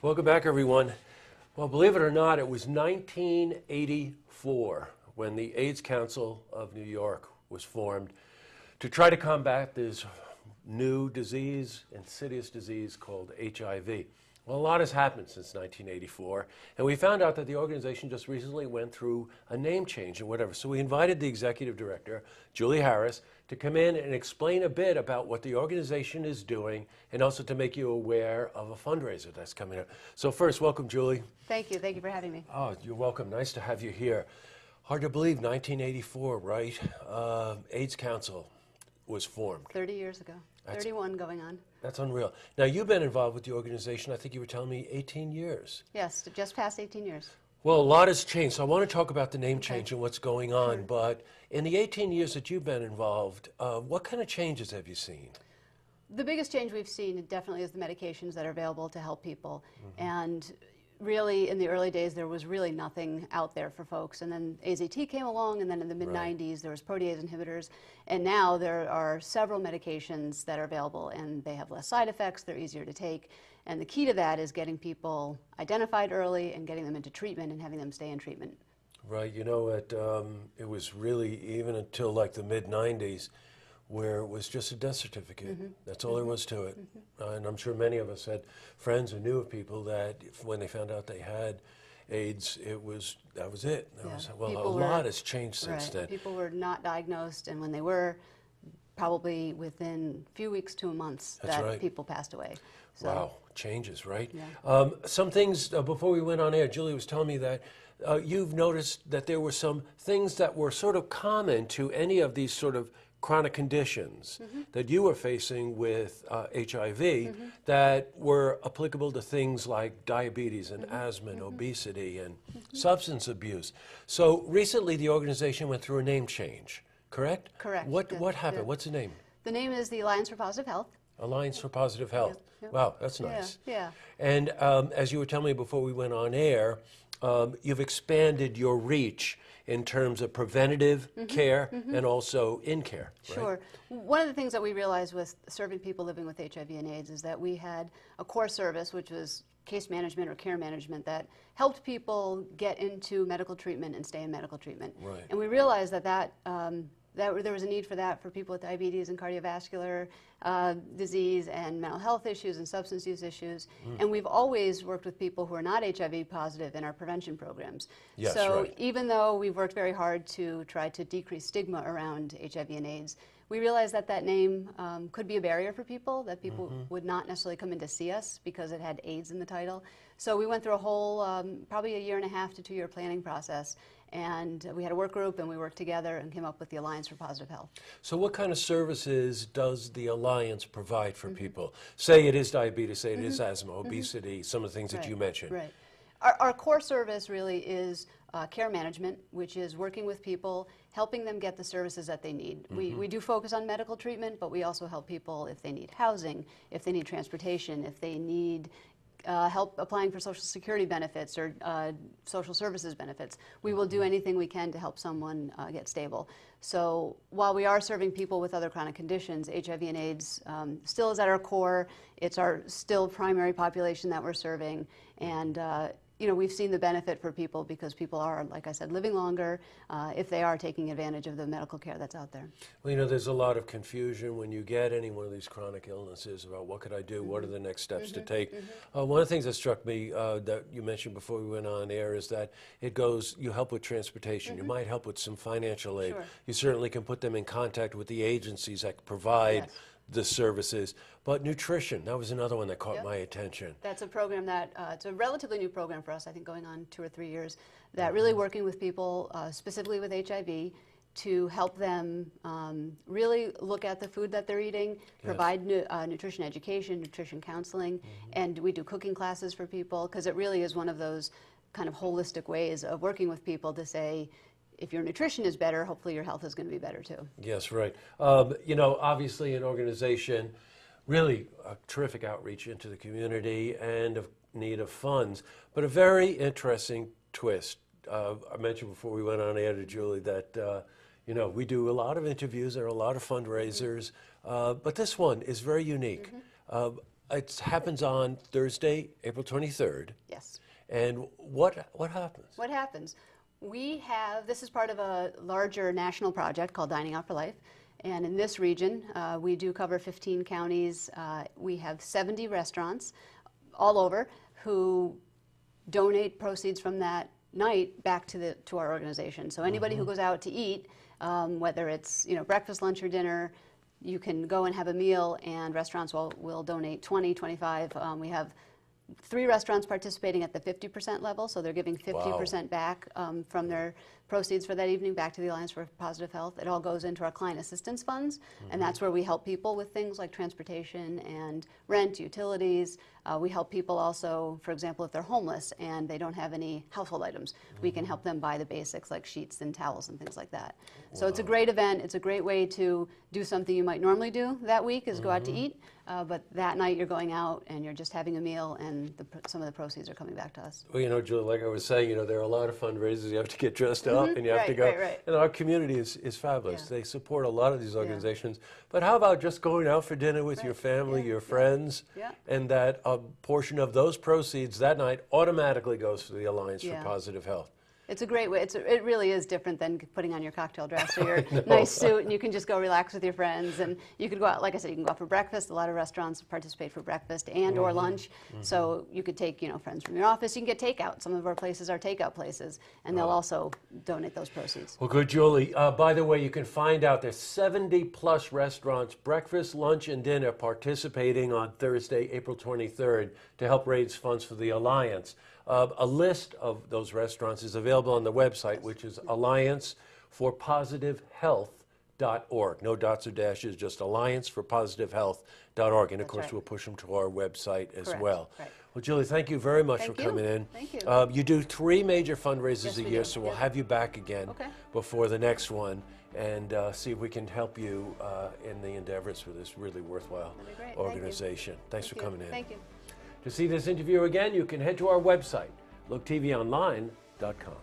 Welcome back, everyone. Well, believe it or not, it was 1984 when the AIDS Council of New York was formed to try to combat this new disease, insidious disease called HIV. Well, a lot has happened since 1984, and we found out that the organization just recently went through a name change and whatever. So we invited the executive director, Julie Harris, to come in and explain a bit about what the organization is doing and also to make you aware of a fundraiser that's coming up. So first, welcome, Julie. Thank you. Thank you for having me. Oh, you're welcome. Nice to have you here. Hard to believe, 1984, right? AIDS Council was formed. 30 years ago. 31 going on. That's unreal. Now, you've been involved with the organization, I think you were telling me, 18 years. Yes, just past 18 years. Well, a lot has changed, so I want to talk about the name change and what's going on, but in the 18 years that you've been involved, what kind of changes have you seen? The biggest change we've seen definitely is the medications that are available to help people. And really, in the early days, there was really nothing out there for folks. And then AZT came along, and then in the mid-90s, there was protease inhibitors. And now there are several medications that are available, and they have less side effects, they're easier to take. And the key to that is getting people identified early and getting them into treatment and having them stay in treatment. Right, you know, it was really even until like the mid-90s where it was just a death certificate. That's all there was to it. And I'm sure many of us had friends who knew of people that when they found out they had AIDS, that was it. Well, a lot has changed since then. People were not diagnosed, and when they were, probably within a few weeks to months, people passed away. So, wow, changes, right? Yeah. Some things, before we went on air, Julie was telling me that you've noticed that there were some things that were sort of common to any of these sort of chronic conditions that you were facing with HIV that were applicable to things like diabetes and asthma and obesity and substance abuse. So recently the organization went through a name change, correct? Correct. What happened? What's the name? The name is the Alliance for Positive Health. Alliance for Positive Health. Wow, that's nice. Yeah. And as you were telling me before we went on air, you've expanded your reach in terms of preventative care and also in care. Sure. One of the things that we realized with serving people living with HIV and AIDS is that we had a core service, which was case management or care management, that helped people get into medical treatment and stay in medical treatment. Right. And we realized that there was a need for that for people with diabetes and cardiovascular disease and mental health issues and substance use issues. And we've always worked with people who are not HIV positive in our prevention programs. Yes, so even though we've worked very hard to try to decrease stigma around HIV and AIDS, we realized that that name could be a barrier for people, that people would not necessarily come in to see us because it had AIDS in the title. So we went through a whole, probably a 1.5 to 2 year planning process. And we had a work group, and we worked together and came up with the Alliance for Positive Health. So what kind of services does the Alliance provide for people? Say it is diabetes, say it is asthma, obesity, some of the things that you mentioned. Right. Our core service really is care management, which is working with people, helping them get the services that they need. We do focus on medical treatment, but we also help people if they need housing, if they need transportation, if they need help applying for Social Security benefits or social services benefits. We will do anything we can to help someone get stable. So while we are serving people with other chronic conditions, HIV and AIDS still is at our core. It's our still primary population that we're serving. And you know, we've seen the benefit for people because people are, like I said, living longer if they are taking advantage of the medical care that's out there. Well, you know, there's a lot of confusion when you get any one of these chronic illnesses about what could I do, what are the next steps to take. One of the things that struck me that you mentioned before we went on air is that it goes, you help with transportation, you might help with some financial aid. Sure. You certainly can put them in contact with the agencies that provide the services. But nutrition, that was another one that caught my attention. That's a program that, it's a relatively new program for us, I think going on 2 or 3 years, that really working with people, specifically with HIV, to help them really look at the food that they're eating, provide nutrition education, nutrition counseling, and we do cooking classes for people, because it really is one of those kind of holistic ways of working with people to say, if your nutrition is better, hopefully your health is going to be better too. Yes, right. You know, obviously an organization, really a terrific outreach into the community and of need of funds, but a very interesting twist. I mentioned before we went on air to Julie that, you know, we do a lot of interviews, there are a lot of fundraisers, but this one is very unique. it happens on Thursday, April 23rd. Yes. And what happens? What happens? This is part of a larger national project called Dining Out For Life. And in this region, we do cover 15 counties. We have 70 restaurants all over who donate proceeds from that night back to our organization. So anybody who goes out to eat, whether it's breakfast, lunch, or dinner, you can go and have a meal, and restaurants will donate 20, 25. We have 3 restaurants participating at the 50% level, so they're giving 50% back from their proceeds for that evening back to the Alliance for Positive Health. It all goes into our client assistance funds, and that's where we help people with things like transportation and rent, utilities. We help people also, for example, if they're homeless and they don't have any household items, we can help them buy the basics like sheets and towels and things like that. So it's a great event. It's a great way to do something you might normally do that week, is go out to eat, but that night you're going out and you're just having a meal, and some of the proceeds are coming back to us. Well, Julie, like I was saying, there are a lot of fundraisers. You have to get dressed up and you have to go. Right. And our community is fabulous. Yeah. They support a lot of these organizations. But how about just going out for dinner with your family, your friends, and that a portion of those proceeds that night automatically goes to the Alliance for Positive Health? It's a great way. It really is different than putting on your cocktail dress or your nice suit, and you can just go relax with your friends. And you could go out, like I said, you can go out for breakfast. A lot of restaurants participate for breakfast and or lunch. So you could take, friends from your office. You can get takeout. Some of our places are takeout places, and they'll also donate those proceeds. Well, good, Julie. By the way, you can find out there's 70+ restaurants, breakfast, lunch, and dinner participating on Thursday, April 23rd to help raise funds for the Alliance. A list of those restaurants is available on the website, which is allianceforpositivehealth.org. No dots or dashes, just allianceforpositivehealth.org. And of course, we'll push them to our website as well. Right. Well, Julie, thank you very much for coming in. Thank you. You do 3 major fundraisers Yes, a we year, do. so we'll have you back again before the next one, and see if we can help you in the endeavors for this really worthwhile organization. Thanks for coming in. Thank you. To see this interview again, you can head to our website, looktvonline.com.